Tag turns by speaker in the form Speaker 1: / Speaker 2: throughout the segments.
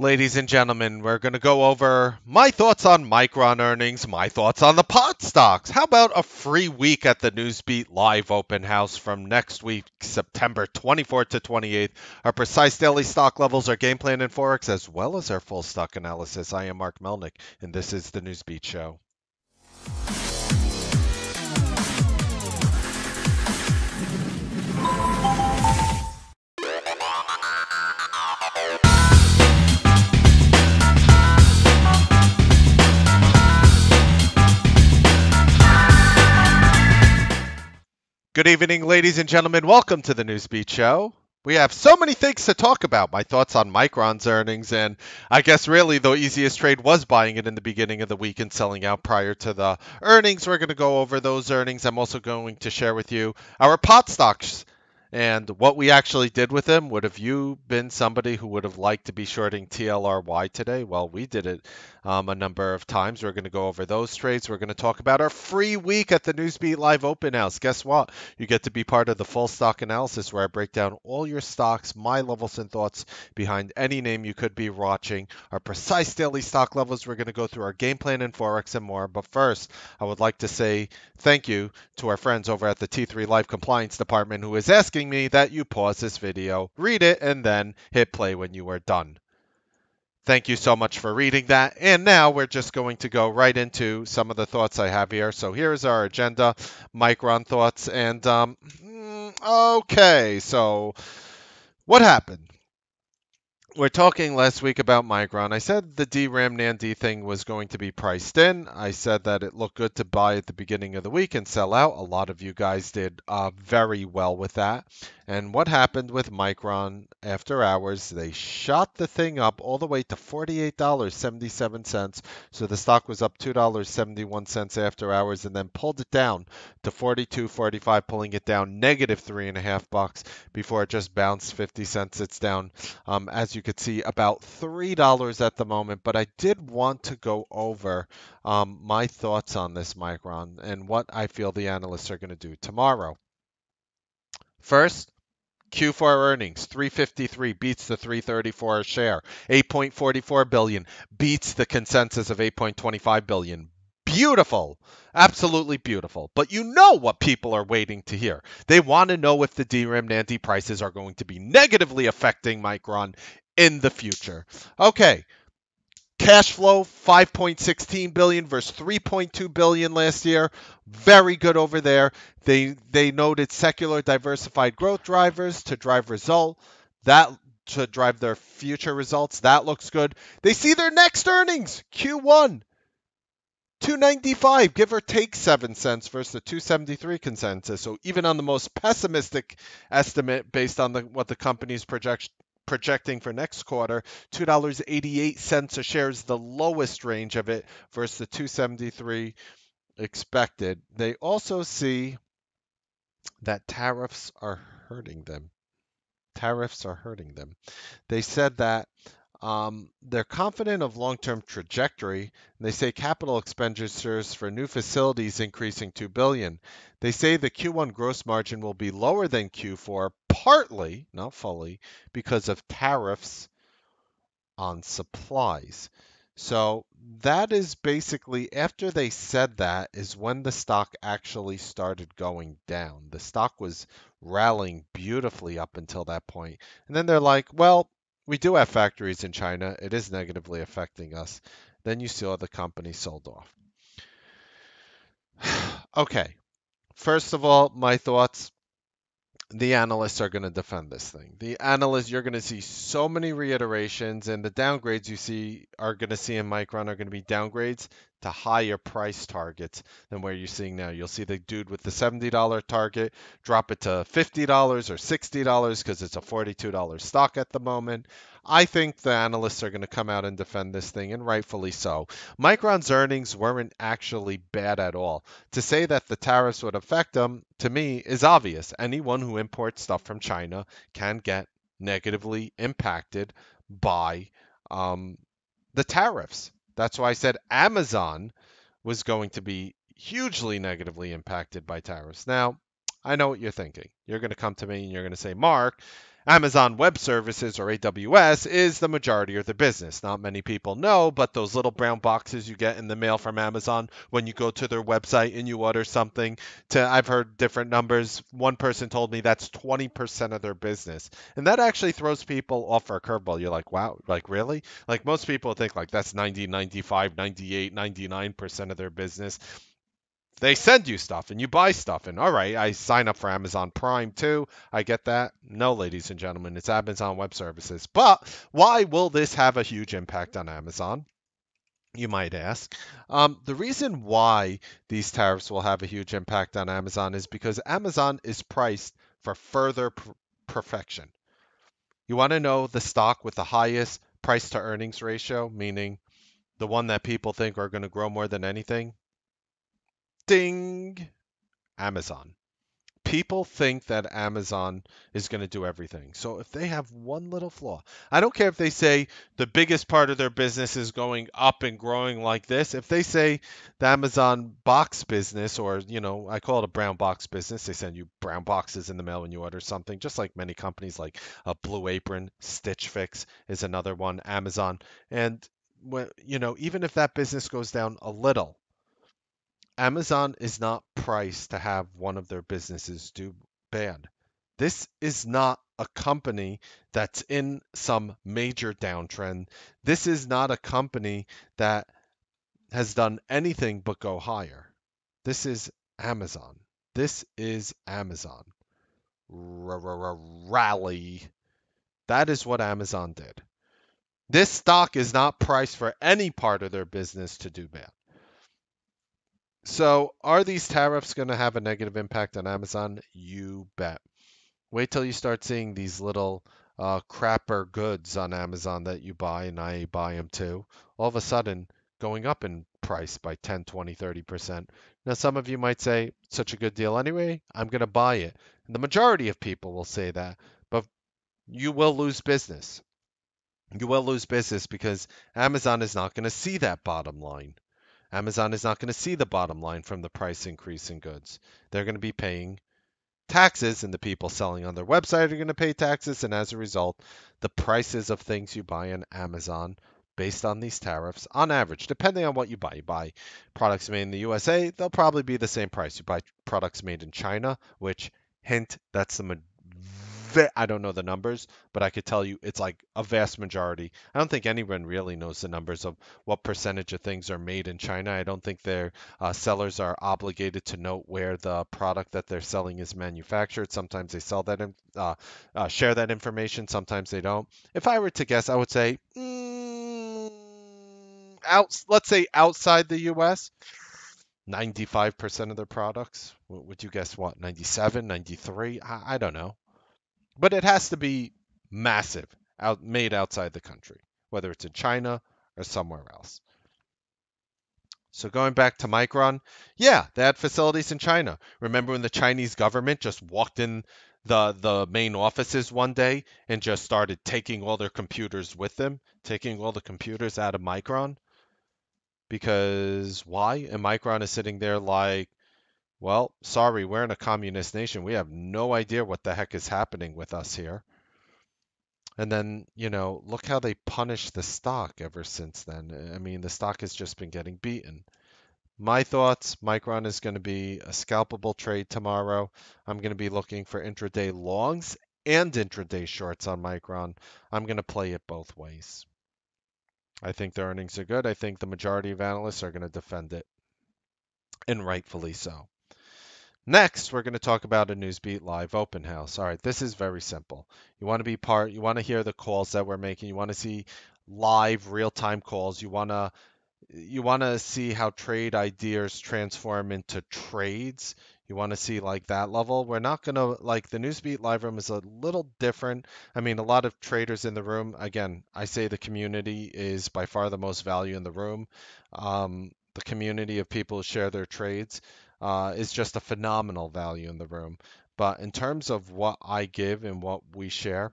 Speaker 1: Ladies and gentlemen, we're going to go over my thoughts on Micron earnings, my thoughts on the pot stocks. How about a free week at the Newsbeat live open house from next week, September 24th to 28th? Our precise daily stock levels, our game plan and forex, as well as our full stock analysis. I am Mark Melnick, and this is the Newsbeat Show. Good evening, ladies and gentlemen. Welcome to the Newsbeat Show. We have so many things to talk about. My thoughts on Micron's earnings, and I guess really the easiest trade was buying it in the beginning of the week and selling out prior to the earnings. We're going to go over those earnings. I'm also going to share with you our pot stocks and what we actually did with them. Would have you been somebody who would have liked to be shorting TLRY today? Well, we did it a number of times. We're going to go over those trades. We're going to talk about our free week at the Newsbeat Live Open House. Guess what? You get to be part of the full stock analysis where I break down all your stocks, my levels and thoughts behind any name you could be watching, our precise daily stock levels. We're going to go through our game plan and forex and more. But first, I would like to say thank you to our friends over at the T3 Life Compliance Department who is asking me that you pause this video, read it, and then hit play when you are done. Thank you so much for reading that. And now we're just going to go right into some of the thoughts I have here. So here's our agenda, Micron thoughts. And okay, so what happened? We're talking last week about Micron. I said the DRAM NAND thing was going to be priced in. I said that it looked good to buy at the beginning of the week and sell out. A lot of you guys did very well with that. And what happened with Micron after hours? They shot the thing up all the way to $48.77. So the stock was up $2.71 after hours and then pulled it down to $42.45, pulling it down negative $3.50 before it just bounced 50 cents. It's down, as you could see, about $3 at the moment. But I did want to go over my thoughts on this Micron and what I feel the analysts are going to do tomorrow. First, Q4 earnings, 353 beats the 334 a share. 8.44 billion beats the consensus of 8.25 billion. Beautiful. Absolutely beautiful. But you know what people are waiting to hear. They want to know if the DRAM NAND prices are going to be negatively affecting Micron in the future. Okay. Cash flow, 5.16 billion versus 3.2 billion last year. Very good over there. They noted secular diversified growth drivers to drive to drive their future results. That looks good. They see their next earnings, Q1, 295, give or take 7 cents versus the 273 consensus. So even on the most pessimistic estimate based on what the company's projecting for next quarter, $2.88 a share is the lowest range of it versus the 273 expected. They also see that tariffs are hurting them. Tariffs are hurting them. They said that they're confident of long-term trajectory. They say capital expenditures for new facilities increasing $2 billion. They say the Q1 gross margin will be lower than Q4, partly, not fully, because of tariffs on supplies. So that is basically, after they said that, is when the stock actually started going down. The stock was rallying beautifully up until that point. And then they're like, well, we do have factories in China. It is negatively affecting us. Then you saw the company sold off. Okay. First of all, my thoughts. The analysts are going to defend this thing. The analysts, you're going to see so many reiterations, and the downgrades you see are going to see in Micron are going to be downgrades to higher price targets than where you're seeing now. You'll see the dude with the $70 target drop it to $50 or $60 because it's a $42 stock at the moment. I think the analysts are going to come out and defend this thing, and rightfully so. Micron's earnings weren't actually bad at all. To say that the tariffs would affect them, to me, is obvious. Anyone who imports stuff from China can get negatively impacted by the tariffs. That's why I said Amazon was going to be hugely negatively impacted by tariffs. Now, I know what you're thinking. You're going to come to me and you're going to say, Mark, Amazon Web Services or AWS is the majority of the business. Not many people know, but those little brown boxes you get in the mail from Amazon when you go to their website and you order something, to I've heard different numbers. One person told me that's 20% of their business. And that actually throws people off for a curveball. You're like, "Wow, like really?" Like most people think like that's 90, 95, 98, 99% of their business. They send you stuff and you buy stuff, and all right, I sign up for Amazon Prime too. I get that. No, ladies and gentlemen, it's Amazon Web Services. But why will this have a huge impact on Amazon, you might ask? The reason why these tariffs will have a huge impact on Amazon is because Amazon is priced for further perfection. You want to know the stock with the highest price to earnings ratio, meaning the one that people think are going to grow more than anything? Ding! Amazon. People think that Amazon is going to do everything. So if they have one little flaw, I don't care if they say the biggest part of their business is going up and growing like this. If they say the Amazon box business, or, I call it a brown box business, they send you brown boxes in the mail when you order something, just like many companies like Blue Apron, Stitch Fix is another one, Amazon. And, even if that business goes down a little, Amazon is not priced to have one of their businesses do bad. This is not a company that's in some major downtrend. This is not a company that has done anything but go higher. This is Amazon. This is Amazon. Rally. That is what Amazon did. This stock is not priced for any part of their business to do bad. So, are these tariffs going to have a negative impact on Amazon? You bet. Wait till you start seeing these little crapper goods on Amazon that you buy, and I buy them too, all of a sudden going up in price by 10, 20, 30%. Now, some of you might say, such a good deal anyway, I'm going to buy it. And the majority of people will say that, but you will lose business. You will lose business because Amazon is not going to see that bottom line. Amazon is not going to see the bottom line from the price increase in goods. They're going to be paying taxes, and the people selling on their website are going to pay taxes. And as a result, the prices of things you buy on Amazon based on these tariffs, on average, depending on what you buy products made in the USA, they'll probably be the same price. You buy products made in China, which, hint, that's I don't know the numbers, but I could tell you it's like a vast majority. I don't think anyone really knows the numbers of what percentage of things are made in China. I don't think their sellers are obligated to note where the product that they're selling is manufactured. Sometimes they sell that share that information. Sometimes they don't. If I were to guess, I would say let's say outside the U.S. 95% of their products. Would you guess what? 97, 93? I don't know. But it has to be massive, made outside the country, whether it's in China or somewhere else. So going back to Micron, yeah, they had facilities in China. Remember when the Chinese government just walked in the main offices one day and just started taking all their computers with them, taking all the computers out of Micron? Because why? And Micron is sitting there like, well, sorry, we're in a communist nation. We have no idea what the heck is happening with us here. And then, look how they punished the stock ever since then. I mean, the stock has just been getting beaten. My thoughts, Micron is going to be a scalpable trade tomorrow. I'm going to be looking for intraday longs and intraday shorts on Micron. I'm going to play it both ways. I think the earnings are good. I think the majority of analysts are going to defend it, and rightfully so. Next, we're going to talk about a Newsbeat live open house. All right, this is very simple. You want to be you want to hear the calls that we're making. You want to see live real-time calls. You want to see how trade ideas transform into trades. You want to see like that level. We're not going to like the Newsbeat live room is a little different. I mean, a lot of traders in the room. Again, I say the community is by far the most value in the room. The community of people who share their trades is just a phenomenal value in the room. But in terms of what I give and what we share,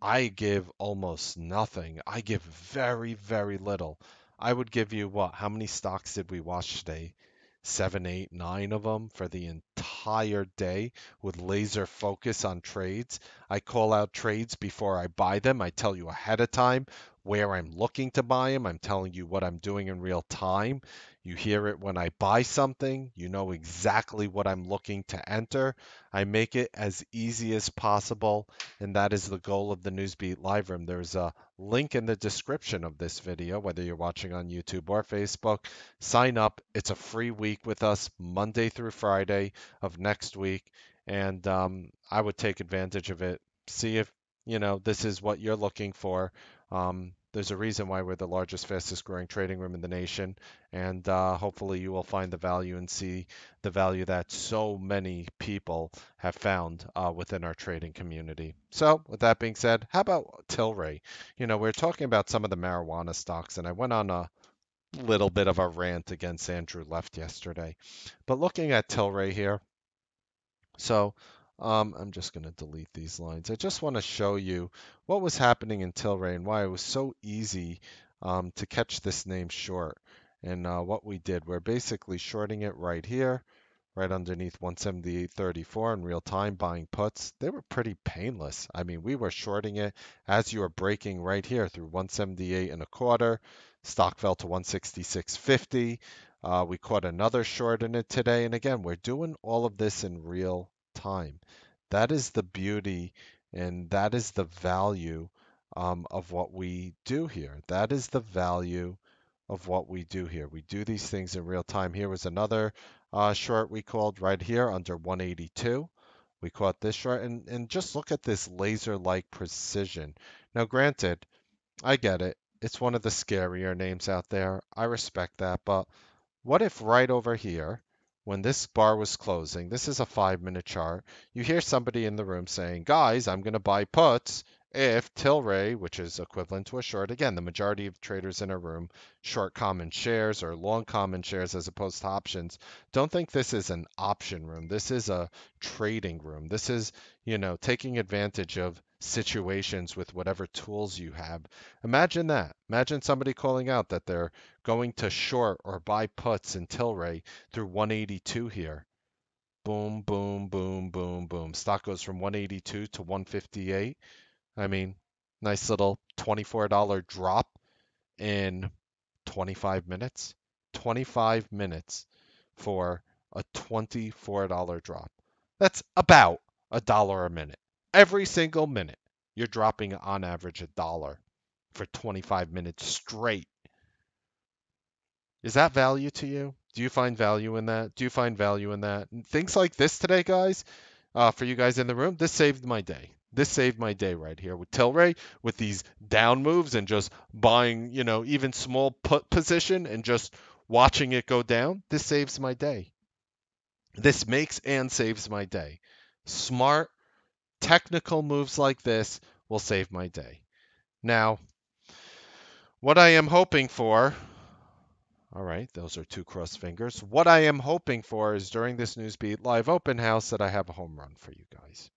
Speaker 1: I give almost nothing. I give very, very little. I would give you what? How many stocks did we watch today? Seven, eight, nine of them for the entire entire day with laser focus on trades. I call out trades before I buy them. I tell you ahead of time where I'm looking to buy them. I'm telling you what I'm doing in real time. You hear it when I buy something. You know exactly what I'm looking to enter. I make it as easy as possible, and that is the goal of the Newsbeat Live Room. There's a link in the description of this video, whether you're watching on YouTube or Facebook. Sign up. It's a free week with us, Monday through Friday of next week, and I would take advantage of it. See if this is what you're looking for. There's a reason why we're the largest, fastest growing trading room in the nation, and hopefully you will find the value and see the value that so many people have found within our trading community. So, with that being said, how about Tilray? We're talking about some of the marijuana stocks, and I went on a little bit of a rant against Andrew Left yesterday. But looking at Tilray here, so I'm just going to delete these lines. I just want to show you what was happening in Tilray and why it was so easy to catch this name short. And what we did, we're basically shorting it right here, right underneath 178.34 in real time, buying puts. They were pretty painless. I mean, we were shorting it as you were breaking right here through 178 and a quarter. Stock fell to 166.50. We caught another short in it today. And again, we're doing all of this in real time. That is the beauty and that is the value of what we do here. That is the value of what we do here. We do these things in real time. Here was another short we called right here under 182. We caught this short, and just look at this laser-like precision. Now, granted, I get it. It's one of the scarier names out there. I respect that, but what if right over here, when this bar was closing, this is a 5-minute chart, you hear somebody in the room saying, guys, I'm going to buy puts if Tilray, which is equivalent to a short, again, the majority of traders in a room short common shares or long common shares as opposed to options. Don't think this is an option room. This is a trading room. This is, taking advantage of situations with whatever tools you have. Imagine that. Imagine somebody calling out that they're going to short or buy puts in Tilray through 182 here. Boom, boom, boom, boom, boom. Stock goes from 182 to 158. I mean, nice little $24 drop in 25 minutes. 25 minutes for a $24 drop. That's about $1 a minute. Every single minute, you're dropping on average $1 for 25 minutes straight. Is that value to you? Do you find value in that? Do you find value in that? And things like this today, guys, for you guys in the room, this saved my day. This saved my day right here with Tilray, with these down moves and just buying, even small put position and just watching it go down. This saves my day. This makes and saves my day. Smart, technical moves like this will save my day. Now, what I am hoping for. All right, those are two crossed fingers. What I am hoping for is during this Newsbeat live open house that I have a home run for you guys.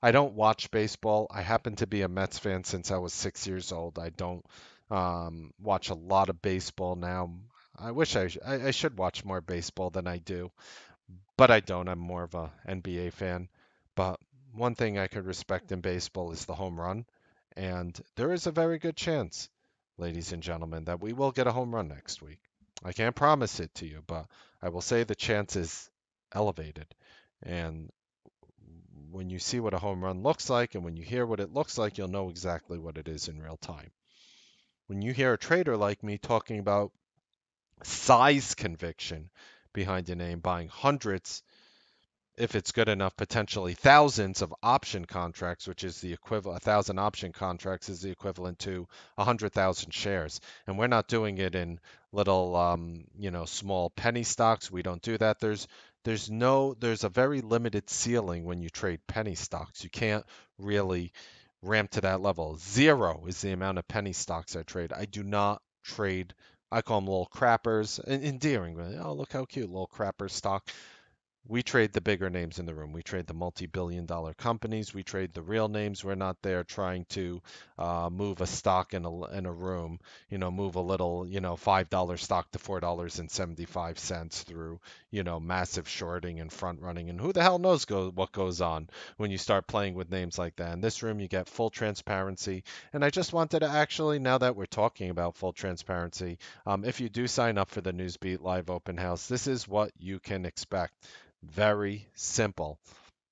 Speaker 1: I don't watch baseball. I happen to be a Mets fan since I was 6 years old. I don't watch a lot of baseball now. I wish I should watch more baseball than I do, but I don't. I'm more of a NBA fan. But one thing I could respect in baseball is the home run, and there is a very good chance, ladies and gentlemen, that we will get a home run next week. I can't promise it to you, but I will say the chance is elevated. And when you see what a home run looks like and when you hear what it looks like, you'll know exactly what it is in real time. When you hear a trader like me talking about size conviction behind a name, buying hundreds, if it's good enough, potentially thousands of option contracts, which is the equivalent, 1,000 option contracts is the equivalent to 100,000 shares. And we're not doing it in little, small penny stocks. We don't do that. There's a very limited ceiling when you trade penny stocks. You can't really ramp to that level. Zero is the amount of penny stocks I trade. I do not trade. I call them little crappers. Endearing. Oh, look how cute, little crapper stock. We trade the bigger names in the room. We trade the multi-billion dollar companies. We trade the real names. We're not there trying to move a stock in a room, move a little, $5 stock to $4.75 through, massive shorting and front running. And who the hell knows what goes on when you start playing with names like that. In this room, you get full transparency. And I just wanted to actually, now that we're talking about full transparency, if you do sign up for the Newsbeat Live Open House, this is what you can expect. Very simple.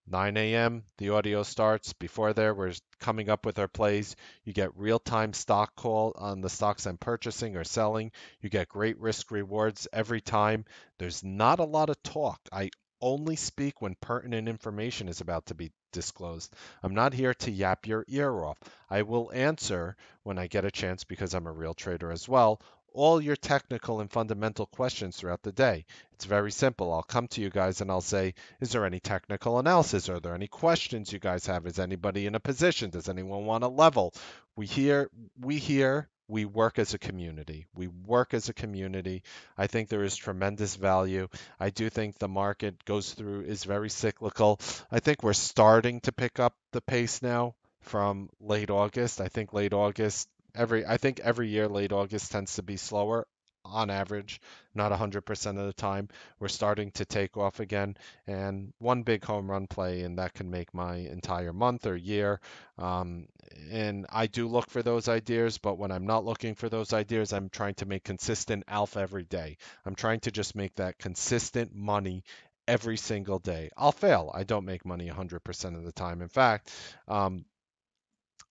Speaker 1: 9 a.m., the audio starts. Before there, we're coming up with our plays. You get real-time stock call on the stocks I'm purchasing or selling. You get great risk rewards every time. There's not a lot of talk. I only speak when pertinent information is about to be disclosed. I'm not here to yap your ear off. I will answer when I get a chance because I'm a real trader as well. All your technical and fundamental questions throughout the day. It's very simple. I'll come to you guys and I'll say, is there any technical analysis? Are there any questions you guys have? Is anybody in a position? Does anyone want a level? We work as a community. We work as a community. I think there is tremendous value. I do think the market is very cyclical. I think we're starting to pick up the pace now from late August. I think every year late August tends to be slower on average, not 100% of the time. We're starting to take off again, and one big home run play, and that can make my entire month or year. Um, and I do look for those ideas, but when I'm not looking for those ideas, I'm trying to make consistent alpha every day. I'm trying to just make that consistent money every single day. I'll fail. I don't make money 100% of the time. In fact, um,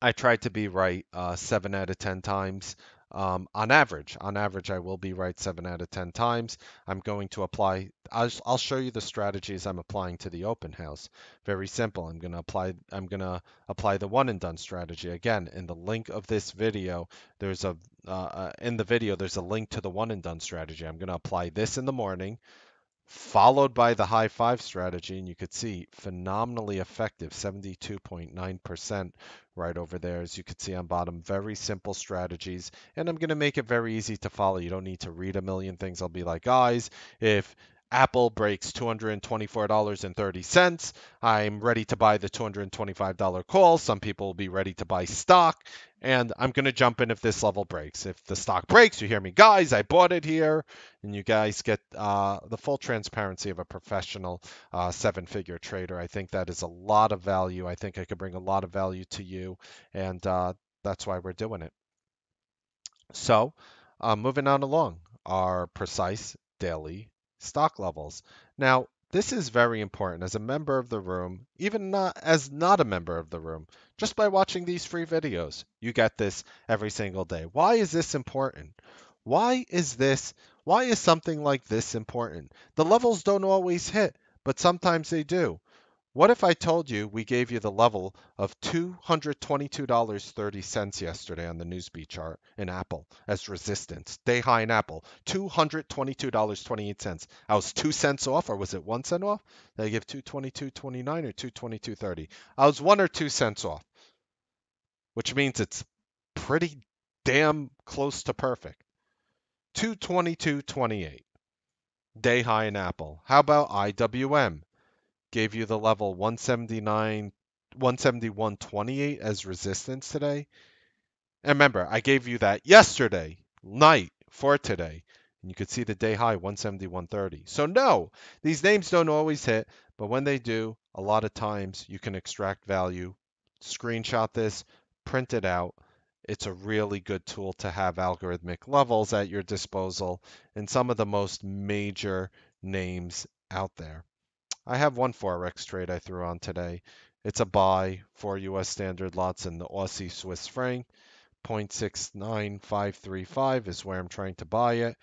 Speaker 1: I try to be right 7 out of 10 times. On average, I will be right 7 out of 10 times. I'm going to apply. I'll show you the strategies I'm applying to the open house. Very simple. I'm going to apply. I'm going to apply the one and done strategy. Again, in the link of this video, in the video there's a link to the one and done strategy. I'm going to apply this in the morning, followed by the high five strategy, and you could see phenomenally effective, 72.9% right over there. As you can see on bottom, very simple strategies, and I'm going to make it very easy to follow. You don't need to read a million things. I'll be like, guys, if Apple breaks $224.30, I'm ready to buy the $225 call. Some people will be ready to buy stock, and I'm going to jump in if this level breaks. If the stock breaks, you hear me, guys, I bought it here, and you guys get the full transparency of a professional seven-figure trader. I think that is a lot of value. I think I could bring a lot of value to you, and that's why we're doing it. So, moving on along, our precise daily stock levels. Now, this is very important as a member of the room, even not as not a member of the room. Just by watching these free videos, you get this every single day. Why is this important? Why is this? Why is something like this important? The levels don't always hit, but sometimes they do. What if I told you we gave you the level of $222.30 yesterday on the Newsbeat chart in Apple as resistance? Day high in Apple, $222.28. I was 2 cents off, or was it 1 cent off? Did I give 222.29 or 222.30? I was 1 or 2 cents off, which means it's pretty damn close to perfect. 222.28. Day high in Apple. How about IWM? Gave you the level 171.28 as resistance today. And remember, I gave you that yesterday night for today. And you could see the day high 171.30. So no, these names don't always hit, but when they do, a lot of times you can extract value. Screenshot this, print it out. It's a really good tool to have algorithmic levels at your disposal in some of the most major names out there. I have one Forex trade I threw on today. It's a buy for US standard lots in the Aussie Swiss franc. 0.69535 is where I'm trying to buy it.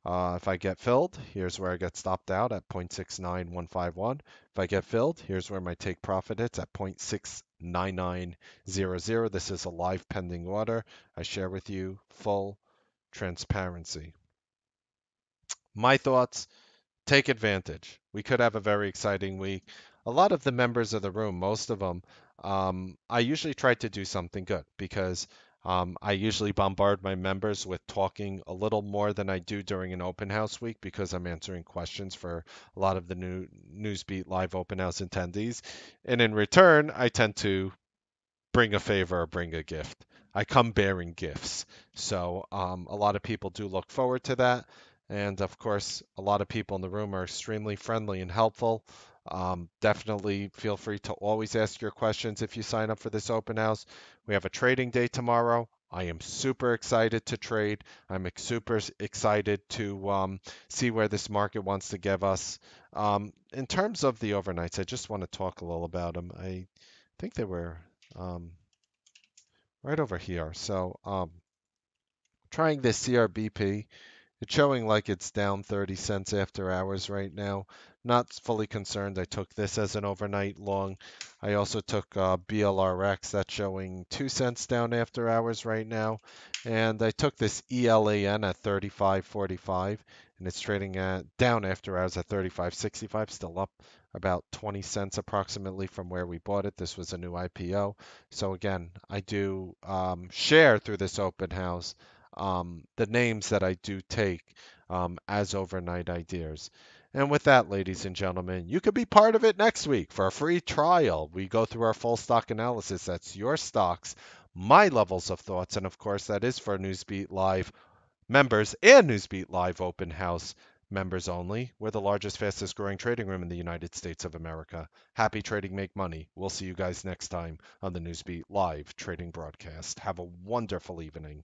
Speaker 1: If I get filled, here's where I get stopped out at 0.69151. If I get filled, here's where my take profit hits at 0.69900. This is a live pending order. I share with you full transparency. My thoughts. Take advantage. We could have a very exciting week. A lot of the members of the room, most of them, I usually try to do something good because I usually bombard my members with talking a little more than I do during an open house week because I'm answering questions for a lot of the new Newsbeat live open house attendees. And in return, I tend to bring a favor or bring a gift. I come bearing gifts. So a lot of people do look forward to that. And of course, a lot of people in the room are extremely friendly and helpful. Definitely feel free to always ask your questions if you sign up for this open house. We have a trading day tomorrow. I am super excited to trade. I'm super excited to see where this market wants to give us. In terms of the overnights, I just want to talk a little about them. I think they were um, right over here. So trying this CRBP. It's showing like it's down 30 cents after hours right now. Not fully concerned. I took this as an overnight long. I also took BLRX. That's showing 2 cents down after hours right now. And I took this ELAN at 35.45, and it's trading at down after hours at 35.65, still up about 20 cents approximately from where we bought it. This was a new IPO. So again, I do share through this open house the names that I do take as overnight ideas. And with that, ladies and gentlemen, you could be part of it next week for a free trial. We go through our full stock analysis. That's your stocks, my levels of thoughts, and of course, that is for Newsbeat Live members and Newsbeat Live Open House members only. We're the largest, fastest growing trading room in the United States of America. Happy trading, make money. We'll see you guys next time on the Newsbeat Live trading broadcast. Have a wonderful evening.